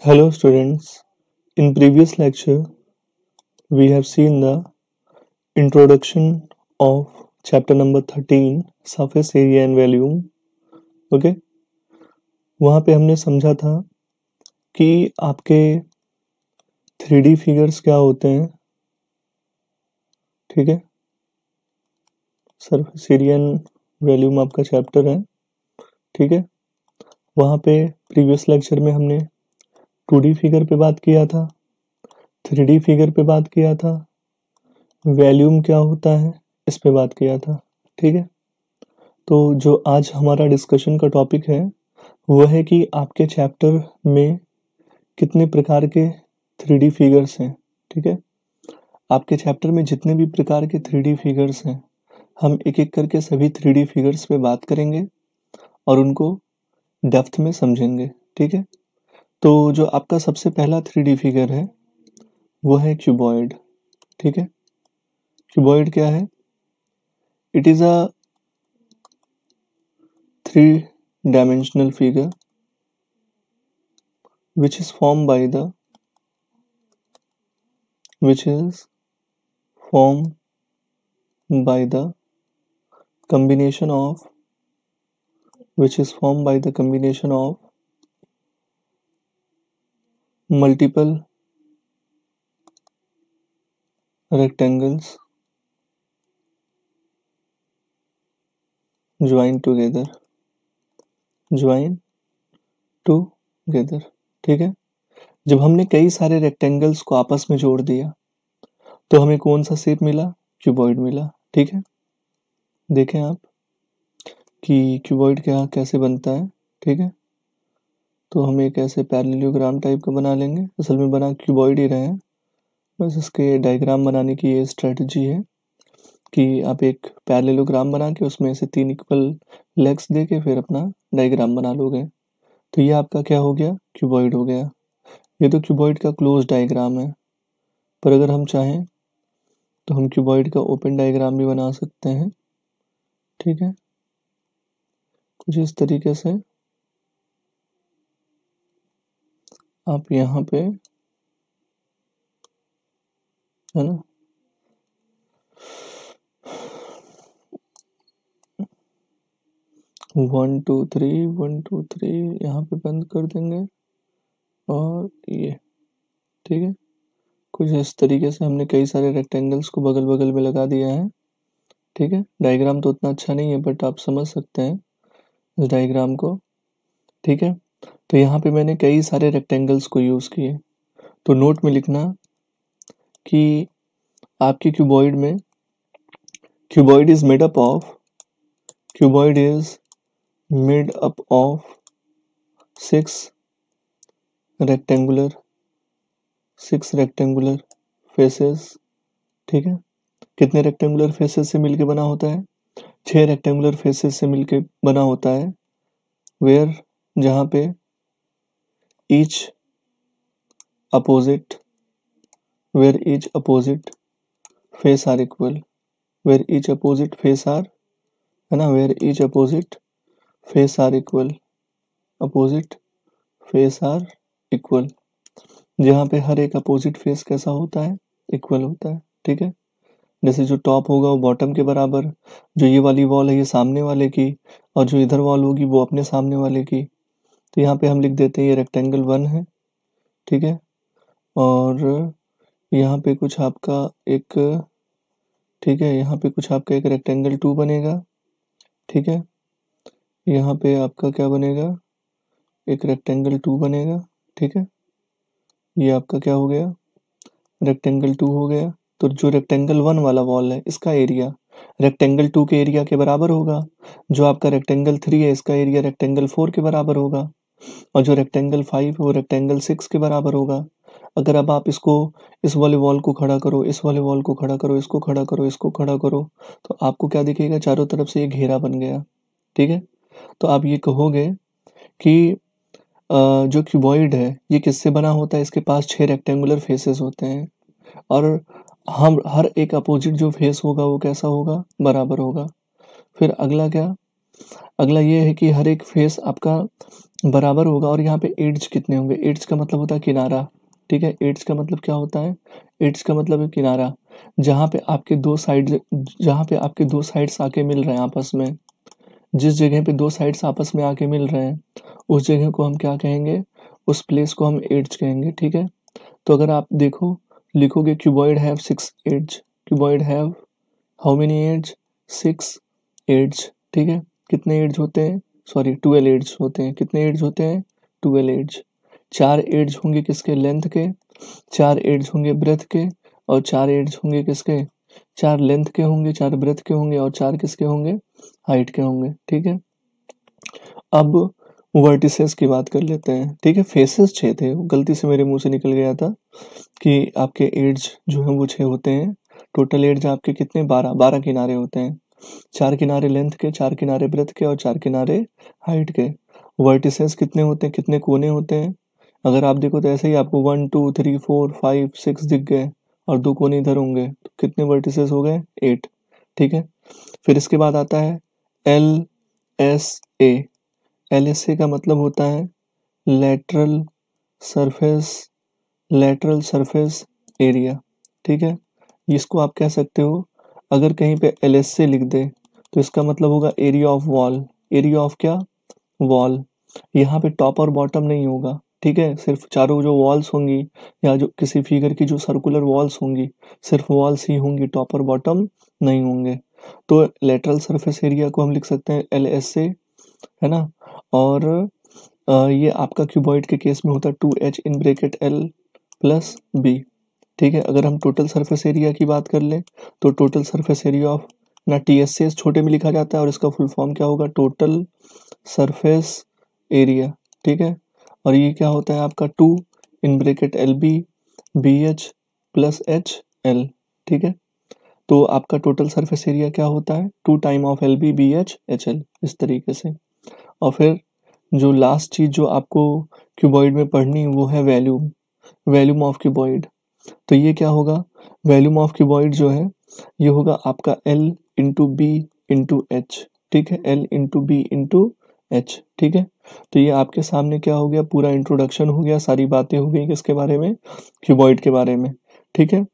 Hello students, in previous lecture we have seen the introduction of chapter number 13 surface area and volume. Okay वहाँ पे हमने समझा था कि आपके 3D फिगर्स क्या होते हैं, ठीक है। सरफेस एरिया एंड वॉल्यूम आपका चैप्टर है, ठीक है। वहाँ पे प्रीवियस लेक्चर में हमने 2D फिगर पे बात किया था, 3D फिगर पे बात किया था, वॉल्यूम क्या होता है इस पे बात किया था, ठीक है। तो जो आज हमारा डिस्कशन का टॉपिक है वो है कि आपके चैप्टर में कितने प्रकार के 3D फिगर्स हैं, ठीक है। आपके चैप्टर में जितने भी प्रकार के 3D फिगर्स हैं हम एक एक करके सभी 3D फिगर्स पे बात करेंगे और उनको डेप्थ में समझेंगे, ठीक है। तो जो आपका सबसे पहला 3D फिगर है वो है क्यूबॉइड, ठीक है। क्यूबॉइड क्या है? It is a 3-dimensional figure which is formed by the combination of multiple rectangles joined together, ठीक है। जब हमने कई सारे रेक्टेंगल्स को आपस में जोड़ दिया तो हमें कौन सा शेप मिला? क्यूबॉइड मिला, ठीक है। देखें आप कि क्यूबॉइड कैसे बनता है, ठीक है। तो हम एक ऐसे पैरेललोग्राम टाइप का बना लेंगे, असल में बना क्यूबॉइड ही रहे हैं, बस इसके डायग्राम बनाने की ये स्ट्रेटजी है कि आप एक पैरेललोग्राम बना के उसमें से 3 इक्वल लेग्स दे के फिर अपना डायग्राम बना लोगे। तो ये आपका क्या हो गया? क्यूबॉइड हो गया। ये तो क्यूबॉइड का क्लोज डायग्राम है, पर अगर हम चाहें तो हम क्यूबॉइड का ओपन डायग्राम भी बना सकते हैं, ठीक है। कुछ इस तरीके से आप यहाँ पे, है ना, वन टू थ्री यहाँ पे बंद कर देंगे और ये, ठीक है। कुछ इस तरीके से हमने कई सारे रेक्टेंगल्स को बगल बगल में लगा दिया है, ठीक है। डायग्राम तो उतना अच्छा नहीं है बट आप समझ सकते हैं इस डायग्राम को, ठीक है। तो यहाँ पे मैंने कई सारे रेक्टेंगल्स को यूज किए, तो नोट में लिखना कि आपकी क्यूबॉइड में cuboid is made up of 6 rectangular faces, ठीक है। कितने रेक्टेंगुलर फेसेस से मिलके बना होता है? 6 रेक्टेंगुलर फेसेस से मिलके बना होता है, वेयर जहाँ पे each opposite face are equal, where each opposite face are, है ना, where each opposite face are equal, जहाँ पे हर एक अपोजिट फेस कैसा होता है? इक्वल होता है, ठीक है। जैसे जो टॉप होगा वो बॉटम के बराबर, जो ये वाली वॉल है ये सामने वाले की, और जो इधर वॉल होगी वो अपने सामने वाले की। तो यहाँ पे हम लिख देते हैं ये रेक्टेंगल 1 है, ठीक है। और यहाँ पे कुछ आपका एक, ठीक है, यहाँ पे कुछ आपका एक रेक्टेंगल 2 बनेगा, ठीक है। यहाँ पे आपका क्या बनेगा? एक रेक्टेंगल 2 बनेगा, ठीक है। ये आपका क्या हो गया? रेक्टेंगल 2 हो गया। तो जो रेक्टेंगल 1 वाला वॉल है इसका एरिया रेक्टेंगल 2 के एरिया के बराबर होगा। जो आपका रेक्टेंगल 3 है इसका एरिया रेक्टेंगल 4 के बराबर होगा, और जो रेक्टेंगल 5 है वो रेक्टेंगल 6 के बराबर होगा। अगर अब आप इसको, इस वाले वॉल को खड़ा करो, इस वाले वॉल को खड़ा करो, इसको खड़ा करो, इसको खड़ा करो, तो आपको क्या दिखेगा? चारों तरफ से ये घेरा बन गया, ठीक है। तो आप ये कहोगे कि जो क्यूबॉइड है ये किससे बना होता है? इसके पास 6 रेक्टेंगुलर फेसेस होते हैं, और हम हर एक अपोजिट जो फेस होगा वो कैसा होगा? बराबर होगा। फिर अगला क्या? अगला ये है कि हर एक फेस आपका बराबर होगा और यहाँ पे एड्ज कितने होंगे। एड्ज का मतलब होता है किनारा, ठीक है। एड्ज का मतलब क्या होता है? एड्ज का मतलब है किनारा, जहाँ पे आपके दो साइड्स आके मिल रहे हैं आपस में। जिस जगह पे दो साइड्स आपस में आके मिल रहे हैं उस जगह को हम क्या कहेंगे? उस प्लेस को हम एड्ज कहेंगे, ठीक है। तो अगर आप देखो, लिखोगे cuboid have 6 edge. Cuboid have how many edge? 6 edge, ठीक है। कितने एड्ज होते हैं? सॉरी 12 एड्ज होते हैं। कितने एड्ज होते हैं? 12 एड्ज। 4 एड्ज होंगे किसके? लेंथ के। 4 एड्ज होंगे ब्रेथ के। और 4 एड्ज होंगे किसके? 4 लेंथ के होंगे, 4 ब्रेथ के होंगे और 4 किसके होंगे? हाइट के होंगे, ठीक है। अब वर्टिसेस की बात कर लेते हैं, ठीक है। फेसेस 6 थे, गलती से मेरे मुंह से निकल गया था कि आपके एड्ज जो है वो 6 होते हैं। टोटल एड्ज आपके कितने? 12 किनारे होते हैं। 4 किनारे लेंथ के, 4 किनारे ब्रेथ के और 4 किनारे हाइट के। वर्टिसेस कितने होते हैं? कितने कोने होते हैं? अगर आप देखो तो ऐसे ही आपको 1 2 3 4 5 6 दिख गए और 2 कोने इधर होंगे, तो कितने वर्टिसेस हो गए? 8, ठीक है। फिर इसके बाद आता है LSA। LSA का मतलब होता है लेटरल सरफेस एरिया, ठीक है। इसको आप कह सकते हो, अगर कहीं पे LSA लिख दे तो इसका मतलब होगा area of wall. Area of क्या? वॉल। यहाँ पे टॉप और बॉटम नहीं होगा, ठीक है। सिर्फ चारों जो वॉल्स होंगी या जो किसी फिगर की जो सर्कुलर वॉल्स होंगी, सिर्फ वॉल्स ही होंगी, टॉप और बॉटम नहीं होंगे। तो लेटरल सरफेस एरिया को हम लिख सकते हैं LSA, है ना। और ये आपका क्यूबॉइड के केस में होता है 2H in bracket L plus B, ठीक है। अगर हम टोटल सरफेस एरिया की बात कर लें तो टोटल सरफेस एरिया ऑफ ना TSA छोटे में लिखा जाता है और इसका फुल फॉर्म क्या होगा? टोटल सरफेस एरिया, ठीक है। और ये क्या होता है आपका 2 in bracket LB BH plus HL, ठीक है। तो आपका टोटल सरफेस एरिया क्या होता है? 2 time of LB BH HL, इस तरीके से। और फिर जो लास्ट चीज जो आपको क्यूबॉइड में पढ़नी है वो है वॉल्यूम ऑफ क्यूबॉइड। तो ये क्या होगा? वॉल्यूम ऑफ क्यूबॉइड जो है ये होगा आपका L into b into h, ठीक है। L into b into h, ठीक है। तो ये आपके सामने क्या हो गया? पूरा इंट्रोडक्शन हो गया, सारी बातें हो गई किसके बारे में? क्यूबॉइड के बारे में, ठीक है।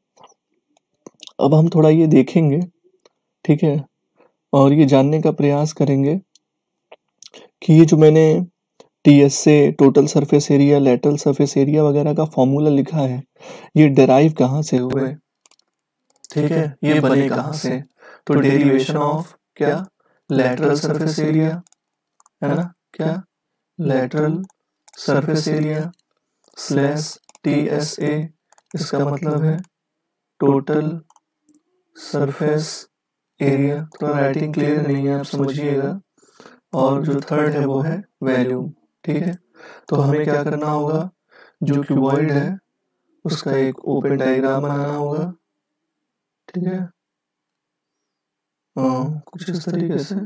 अब हम थोड़ा ये देखेंगे, ठीक है, और ये जानने का प्रयास करेंगे कि ये जो मैंने TSA total surface area, lateral surface area वगैरह का फॉर्मूला लिखा है, ये डेराइव कहाँ से हुए, ठीक है। ये बने कहाँ से? तो डेरिवेशन ऑफ क्या? लेटरल सरफेस एरिया, है ना। क्या? Lateral surface area slash TSA, इसका मतलब है टोटल सरफेस एरिया। थोड़ा राइटिंग क्लियर नहीं है, आप समझिएगा। और जो थर्ड है वो है वॉल्यूम, ठीक है। तो हमें क्या करना होगा? जो क्यूबॉइड है उसका एक ओपन डायग्राम बनाना होगा, ठीक है। कुछ इस तरीके से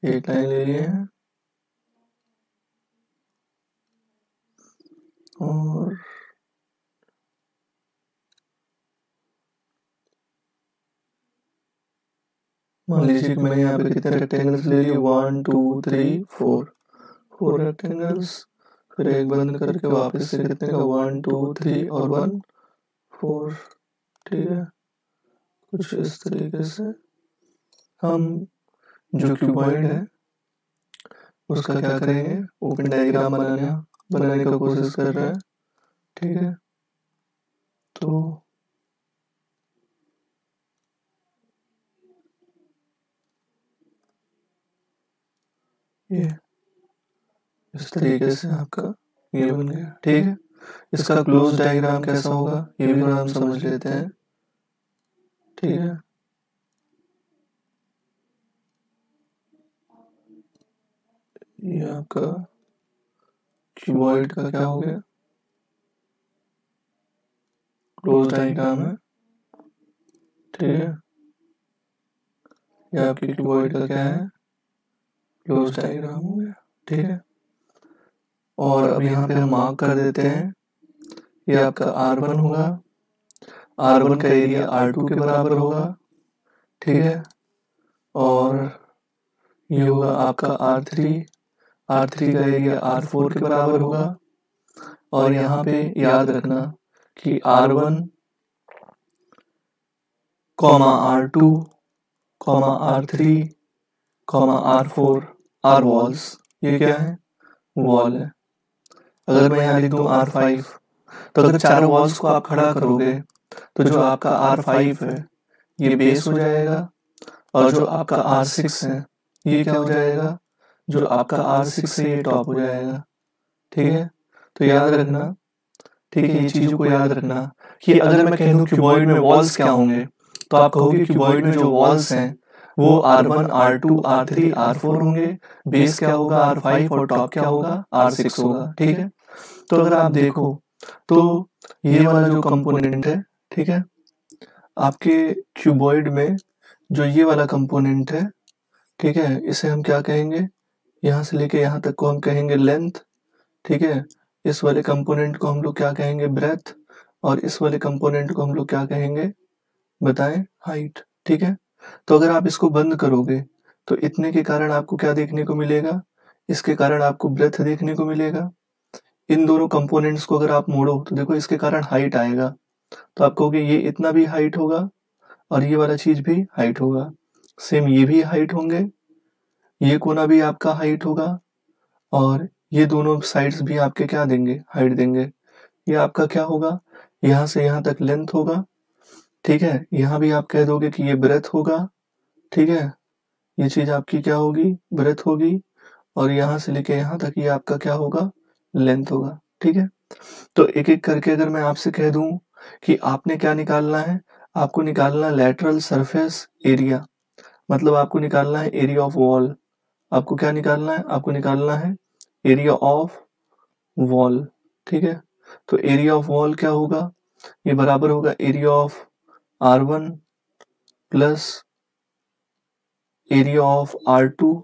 एक लाइन ले लिए हैं और मान लीजिए कि मैंने यहाँ पे कितने रेक्टेंगल्स ले लिए? 1 2 3 4 रेक्टेंगल्स। फिर एक बंद करके वापस से कितने का? 1 2 3 और 1 4, ठीक है। कुछ इस तरीके से हम जो क्यूबॉइड है उसका क्या करेंगे? ओपन डायग्राम बनाने का कोशिश कर रहे हैं, ठीक है। तो ये इस तरीके से आपका ये बन गया, ठीक है। इसका क्लोज डायग्राम कैसा होगा ये भी थोड़ा हम समझ लेते हैं, ठीक है। ये आपका क्यूबॉइड का क्या हो गया? क्लोज डायग्राम है, ठीक है। ये आपके क्यूबॉइड का क्या है? क्लोज डायग्राम हो गया, ठीक है। और अब यहाँ पे हम मार्क कर देते हैं, ये आपका R1 होगा। R1 का एरिया R2 के बराबर होगा, ठीक है। और ये होगा आपका R3, R3 का एरिया R4 के बराबर होगा। और यहाँ पे याद रखना कि R1, R2, R3, R4 R walls. ये क्या है? वॉल है। अगर मैं यहाँ लिख दूँ R5, तो अगर चारों वॉल्स को आप खड़ा करोगे तो जो आपका R5 है ये बेस हो जाएगा, और जो आपका R6 है ये क्या हो जाएगा? जो आपका R6 है ये टॉप हो जाएगा। ठीक है, तो याद रखना, ठीक है, ये चीज़ों को याद रखना कि अगर मैं कह दूं क्यूबॉइड में वॉल्स क्या होंगे, तो आप कहोगे क्यूबॉइड में जो वॉल्स हैं वो R1, R2, R3, R4 होंगे, बेस क्या होगा? R5, और टॉप क्या होगा? R6 होगा। ठीक है, तो अगर आप देखो तो ये वाला जो कंपोनेंट है, ठीक है, आपके क्यूबॉइड में जो ये वाला कंपोनेंट है, ठीक है, इसे हम क्या कहेंगे? यहाँ से लेके यहाँ तक को हम कहेंगे लेंथ। ठीक है, इस वाले कंपोनेंट को हम लोग क्या कहेंगे? ब्रेथ। और इस वाले कंपोनेंट को हम लोग क्या कहेंगे? बताएं? हाइट। ठीक है, तो अगर आप इसको बंद करोगे तो इतने के कारण आपको क्या देखने को मिलेगा? इसके कारण आपको ब्रेथ देखने को मिलेगा। इन दोनों कंपोनेंट्स को अगर आप मोड़ो तो देखो इसके कारण हाइट आएगा, तो आप कहोगे ये इतना भी हाइट होगा और ये वाला चीज भी हाइट होगा। सेम ये भी हाइट होंगे, ये कोना भी आपका हाइट होगा, और ये दोनों साइड्स भी आपके क्या देंगे? हाइट देंगे। ये आपका क्या होगा? यहाँ से यहाँ तक लेंथ होगा। ठीक है, यहाँ भी आप कह दोगे कि ये ब्रेथ होगा। ठीक है, ये चीज आपकी क्या होगी? ब्रेथ होगी। और यहाँ से लेके यहाँ तक ये आपका क्या होगा? लेंथ होगा। ठीक है, तो एक एक करके अगर मैं आपसे कह दूं कि आपने क्या निकालना है, आपको निकालना है लैटरल सरफेस एरिया, मतलब आपको निकालना है एरिया ऑफ वॉल। आपको क्या निकालना है? आपको निकालना है एरिया ऑफ वॉल। ठीक है, तो एरिया ऑफ वॉल क्या होगा? ये बराबर होगा area of R1 plus area of R2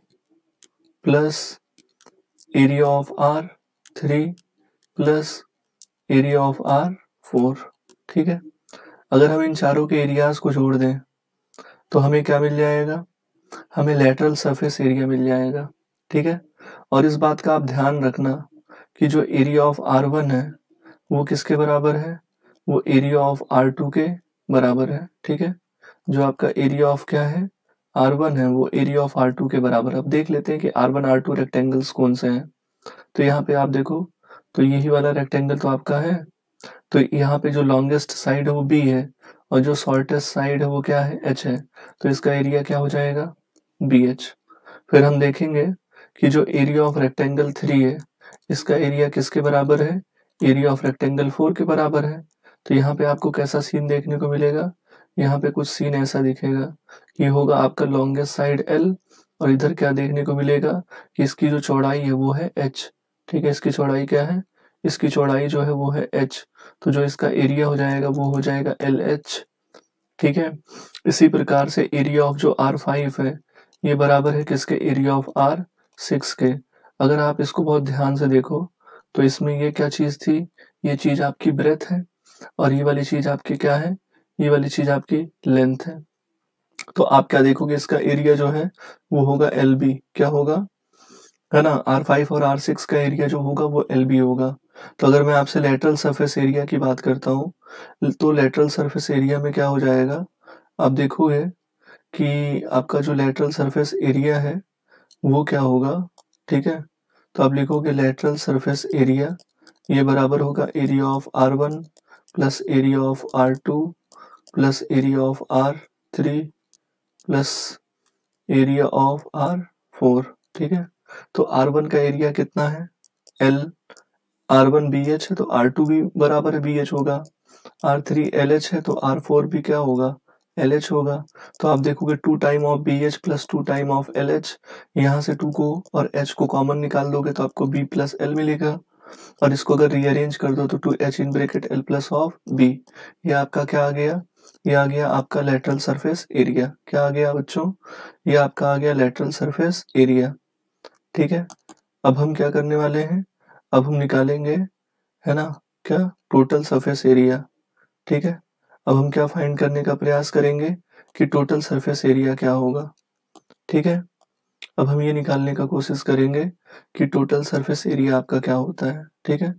plus area of R3 plus area of R4। ठीक है, अगर हम इन चारों के एरियाज को जोड़ दें तो हमें क्या मिल जाएगा? हमें लेटरल सरफेस एरिया मिल जाएगा। ठीक है, और इस बात का आप ध्यान रखना कि जो एरिया ऑफ R1 है वो किसके बराबर है? वो एरिया ऑफ R2 के बराबर है। ठीक है, जो आपका एरिया ऑफ क्या है? R1 है, वो एरिया ऑफ R2 के बराबर। अब देख लेते हैं कि R1 R2 रेक्टेंगल्स कौन से हैं। तो यहाँ पे आप देखो, तो यही वाला रेक्टेंगल तो आपका है। तो यहाँ पे जो लॉन्गेस्ट साइड है वो B है, और जो शॉर्टेस्ट साइड है वो क्या है? H है। तो इसका एरिया क्या हो जाएगा? BH। फिर हम देखेंगे कि जो एरिया ऑफ रेक्टेंगल 3 है, इसका एरिया किसके बराबर है? एरिया ऑफ रेक्टेंगल 4 के बराबर है। तो यहाँ पे आपको कैसा सीन देखने को मिलेगा? यहाँ पे कुछ सीन ऐसा दिखेगा, ये होगा आपका लॉन्गेस्ट साइड L, और इधर क्या देखने को मिलेगा कि इसकी जो चौड़ाई है वो है H। ठीक है, इसकी चौड़ाई क्या है? इसकी चौड़ाई जो है वो है H। तो जो इसका एरिया हो जाएगा वो हो जाएगा LH। ठीक है, इसी प्रकार से एरिया ऑफ जो R5 है ये बराबर है किसके? एरिया ऑफ R6 के। अगर आप इसको बहुत ध्यान से देखो तो इसमें ये क्या चीज थी? ये चीज आपकी ब्रेथ है, और ये वाली चीज आपकी क्या है? ये वाली चीज आपकी लेंथ है। तो आप क्या देखोगे? इसका एरिया जो है वो होगा LB। क्या होगा? है ना, R5 और R6 का एरिया जो होगा वो LB होगा। तो अगर मैं आपसे लेटरल सरफेस एरिया की बात करता हूँ तो लेटरल सरफेस एरिया में क्या हो जाएगा? आप देखोगे कि आपका जो लेटरल सरफेस एरिया है वो क्या होगा? ठीक है, तो आप लिखोगे लेटरल सरफेस एरिया ये बराबर होगा area of R1 plus area of R2 plus area of R3 plus area of R4। ठीक है, तो R1 का एरिया कितना है? L। R1 BH है तो R2 भी बराबर है BH होगा। R3 LH है तो R4 भी क्या होगा? LH होगा। तो आप देखोगे 2 time of BH plus 2 time of LH, यहाँ से 2 को और H को कॉमन निकाल दोगे तो आपको B प्लस L मिलेगा, और इसको अगर रीअरेंज कर दो तो 2H in bracket L plus of B। ये आपका क्या आ गया? ये आ गया आपका लेटरल सरफेस एरिया। क्या आ गया बच्चों? ये आपका आ गया लेटरल सरफेस एरिया। ठीक है, अब हम क्या करने वाले हैं? अब हम निकालेंगे, है ना, क्या? Total surface area. ठीक है, अब हम क्या फाइंड करने का प्रयास करेंगे कि टोटल सरफेस एरिया क्या होगा। ठीक है, अब हम ये निकालने का कोशिश करेंगे कि टोटल सरफेस एरिया आपका क्या होता है, ठीक है।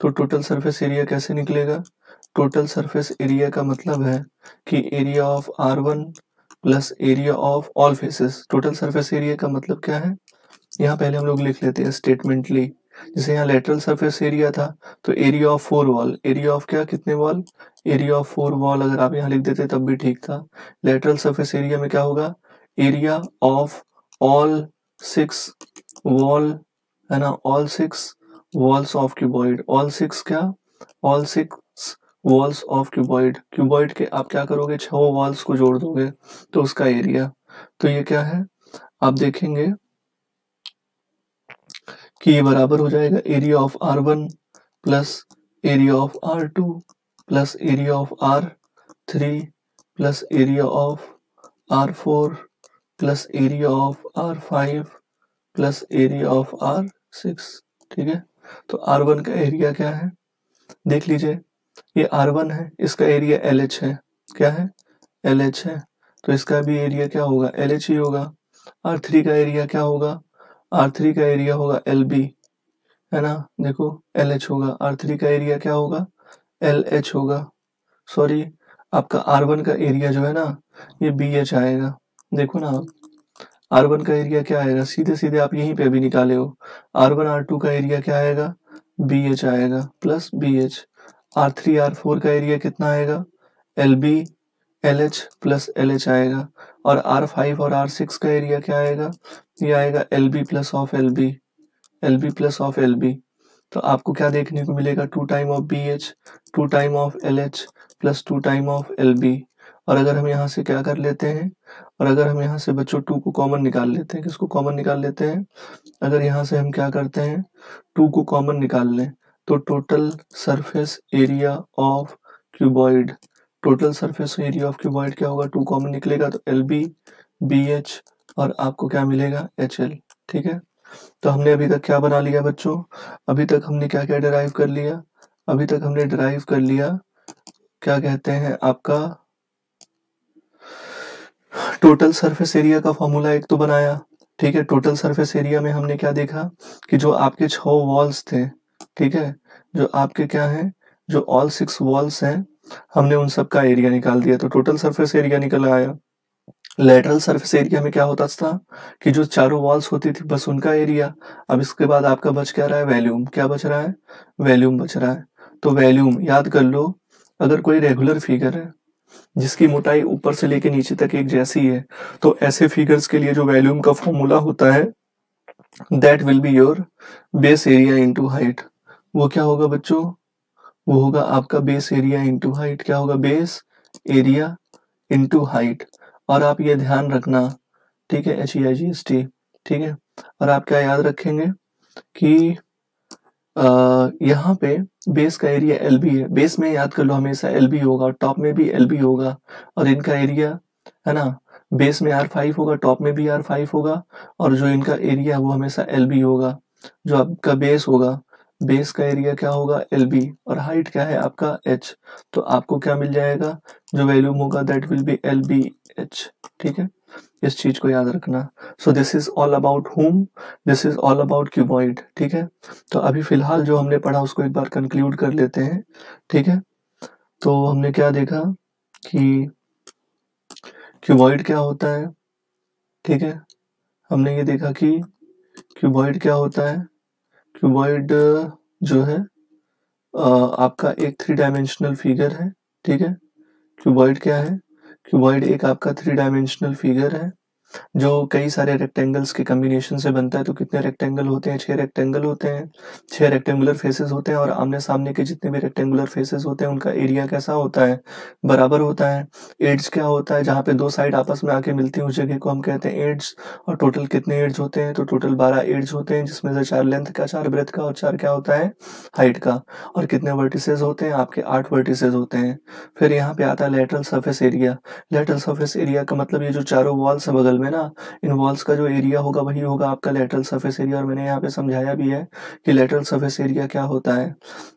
तो टोटल सरफेस एरिया कैसे निकलेगा? टोटल सरफेस एरिया का मतलब है कि area of R1 plus area of all faces. Total surface area का मतलब क्या है? यहाँ पहले हम लोग लिख लेते हैं स्टेटमेंटली। जैसे यहाँ लेटरल सरफेस एरिया था तो area of 4 wall, area of क्या, कितने वॉल, एरिया ऑफ 4 वॉल अगर आप यहाँ लिख देते तब भी ठीक था। लेटरल सरफेस एरिया में क्या होगा? एरिया ऑफ ऑल 6 वॉल, है ना, all 6 walls of cuboid. All 6 क्या? All 6 walls of cuboid. Cuboid के आप क्या करोगे? 6 वॉल्स को जोड़ दोगे तो उसका एरिया। तो ये क्या है? आप देखेंगे कि ये बराबर हो जाएगा area of R1 plus area of R2 plus area of R3 plus area of R4 plus area of R5 plus area of R6, ठीक है। तो R1 का एरिया क्या है? देख लीजिए, ये R1 है, इसका एरिया LH है। क्या है? LH है। तो इसका भी एरिया क्या होगा? LH ही होगा। R3 का एरिया क्या होगा? R3 का एरिया होगा LB, है ना। देखो LH होगा। R3 का एरिया क्या होगा? LH होगा। सॉरी, आपका R1 का एरिया जो है ना ये BH आएगा। देखो ना आप, R1 का एरिया क्या आएगा? सीधे सीधे आप यहीं पे भी निकाले हो। R1 R2 का एरिया क्या आएगा? BH आएगा प्लस BH। R3 R4 का एरिया कितना आएगा? LB LH प्लस LH आएगा। और R5 और R6 का एरिया क्या आएगा? ये आएगा LB plus of LB, LB plus of LB। तो आपको क्या देखने को मिलेगा? 2 time of BH, 2 time of LH plus 2 time of LB। और अगर हम यहाँ से क्या कर लेते हैं, और अगर हम यहाँ से बच्चों 2 को कॉमन निकाल लेते हैं, किसको कॉमन निकाल लेते हैं? अगर यहाँ से हम क्या करते हैं, 2 को कॉमन निकाल लें तो total surface area of cuboid, total surface area of cuboid क्या होगा? 2 कॉमन निकलेगा तो LB BH और आपको क्या मिलेगा? HL, ठीक है। तो हमने अभी तक क्या बना लिया बच्चों? अभी तक हमने क्या क्या डिराइव कर लिया? अभी तक हमने डिराइव कर लिया, क्या कहते हैं आपका, टोटल सरफेस एरिया का फॉर्मूला एक तो बनाया, ठीक है। टोटल सरफेस एरिया में हमने क्या देखा कि जो आपके 6 वॉल्स थे, ठीक है, जो आपके क्या है, जो ऑल 6 वॉल्स हैं, हमने उन सब का एरिया निकाल दिया तो टोटल सरफेस एरिया निकल आया। लेटरल सरफेस एरिया में क्या होता था कि जो चारों वॉल्स होती थी बस उनका एरिया। अब इसके बाद आपका बच क्या रहा है? वॉल्यूम। क्या बच रहा है? वॉल्यूम बच रहा है। तो वॉल्यूम याद कर लो, अगर कोई रेगुलर फिगर है जिसकी मोटाई ऊपर से लेके नीचे तक एक जैसी है तो ऐसे फिगर्स के लिए जो वॉल्यूम का फॉर्मूला होता है that will be your base area into height. वो क्या होगा बच्चों? वो होगा आपका बेस एरिया इनटू हाइट। क्या होगा? Base area into height. और आप ये ध्यान रखना, ठीक है, HEIGST, ठीक है। और आप क्या याद रखेंगे कि यहाँ पे बेस का एरिया LB है, बेस में याद कर लो हमेशा LB होगा, टॉप में भी LB होगा। और इनका एरिया है ना, बेस में R5 होगा, टॉप में भी R5 होगा, और जो इनका एरिया है वो हमेशा LB होगा। जो आपका बेस होगा, बेस का एरिया क्या होगा? LB, और हाइट क्या है आपका? H। तो आपको क्या मिल जाएगा? जो वैल्यूम होगा दैट विल बी LBH, ठीक है। इस चीज को याद रखना। So this is all about hmm, this is all about cuboid, ठीक है। तो अभी फिलहाल जो हमने पढ़ा उसको एक बार कंक्लूड कर लेते हैं, ठीक है। तो हमने क्या देखा कि क्यूबॉइड क्या होता है, ठीक है। हमने ये देखा कि क्यूबॉइड क्या होता है। क्यूबॉइड जो है आपका एक 3 डायमेंशनल फिगर है, ठीक है। क्यूबॉइड क्या है? क्यूबॉइड एक आपका 3 डायमेंशनल फिगर है जो कई सारे रेक्टेंगल्स के कॉम्बिनेशन से बनता है। तो कितने रेक्टेंगल होते हैं? 6 रेक्टेंगल होते हैं, 6 रेक्टेंगुलर फेसेस होते हैं, और आमने सामने के जितने भी रेक्टेंगुलर फेसेस होते हैं उनका एरिया कैसा होता है? बराबर होता है। एड्स क्या होता है? जहाँ पे 2 साइड आपस में आके मिलती हैं उस जगह को हम कहते हैं एड्स। और टोटल कितने एड्स होते हैं? तो टोटल 12 एड्स होते हैं, जिसमें से 4 लेंथ का, 4 ब्रेथ का और 4 क्या होता है? हाइट का। और कितने वर्टिसेस होते हैं? आपके 8 वर्टिसेस होते हैं। फिर यहाँ पे आता है lateral surface area. Lateral surface area का मतलब ये जो चारों वॉल्स है बगल में ना इन वॉल्स का जो एरिया होगा वही होगा आपका लेटरल सरफेस एरिया। और मैंने यहाँ पे समझाया भी है कि लेटरल सरफेस एरिया क्या होता है।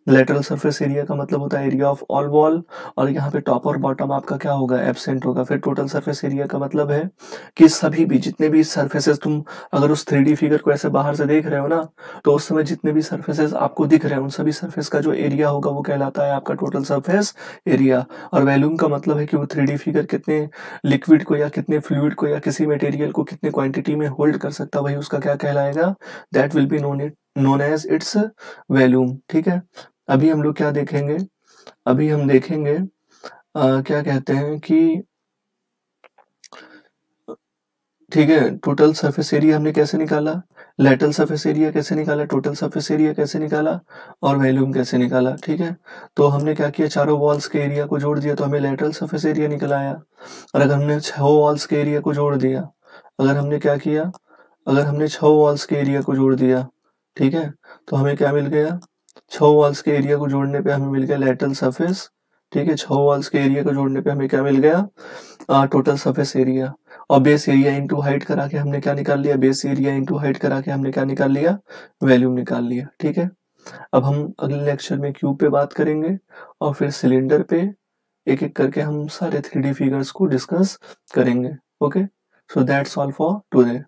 लेटरल सरफेस एरिया का मतलब होता है एरिया ऑफ ऑल वॉल, और यहाँ पे टॉप और बॉटम आपका क्या होगा, एब्सेंट होगा। फिर टोटल सरफेस एरिया का मतलब है कि सभी भी जितने भी सरफेसेस, तुम अगर उस 3D फिगर को ऐसे बाहर से देख रहे हो ना, तो उस समय जितने भी सरफेसेस आपको दिख रहे हैं उन सभी सरफेस का जो एरिया होगा वो कहलाता है आपका टोटल सरफेस एरिया। और वॉल्यूम का मतलब है कि वो 3D फिगर कितने लिक्विड को या कितने फ्लूइड को या किसी मटेरियल को कितने क्वांटिटी में होल्ड कर सकता है, वही उसका क्या कहलाएगा, that will be known as its volume. ठीक है, अभी हम लोग क्या देखेंगे, अभी हम देखेंगे क्या कहते हैं कि ठीक है, टोटल सरफेस एरिया हमने कैसे निकाला, लेटरल सरफेस एरिया कैसे निकाला, टोटल सरफेस एरिया कैसे निकाला, और वॉल्यूम कैसे निकाला। ठीक है, तो हमने क्या किया, चारों वॉल्स के एरिया को जोड़ दिया तो हमें लेटरल सरफेस एरिया निकल आया। और अगर हमने 6 वॉल्स के एरिया को जोड़ दिया, अगर हमने क्या किया, अगर हमने 6 वॉल्स के एरिया को जोड़ दिया, ठीक है, तो हमें क्या मिल गया, 6 वॉल्स के एरिया को जोड़ने पे हमें मिल गया लेटरल सरफेस। ठीक है, 6 वॉल्स के एरिया को जोड़ने पे हमें क्या मिल गया, टोटल सरफेस एरिया। और बेस एरिया इंटू हाइट करा के हमने क्या निकाल लिया, बेस एरिया इंटू हाइट करा के हमने क्या निकाल लिया, वॉल्यूम निकाल लिया। ठीक है, अब हम अगले लेक्चर में क्यूब पे बात करेंगे और फिर सिलेंडर पे एक एक करके हम सारे 3D फिगर्स को डिस्कस करेंगे। Okay, so that's all for today.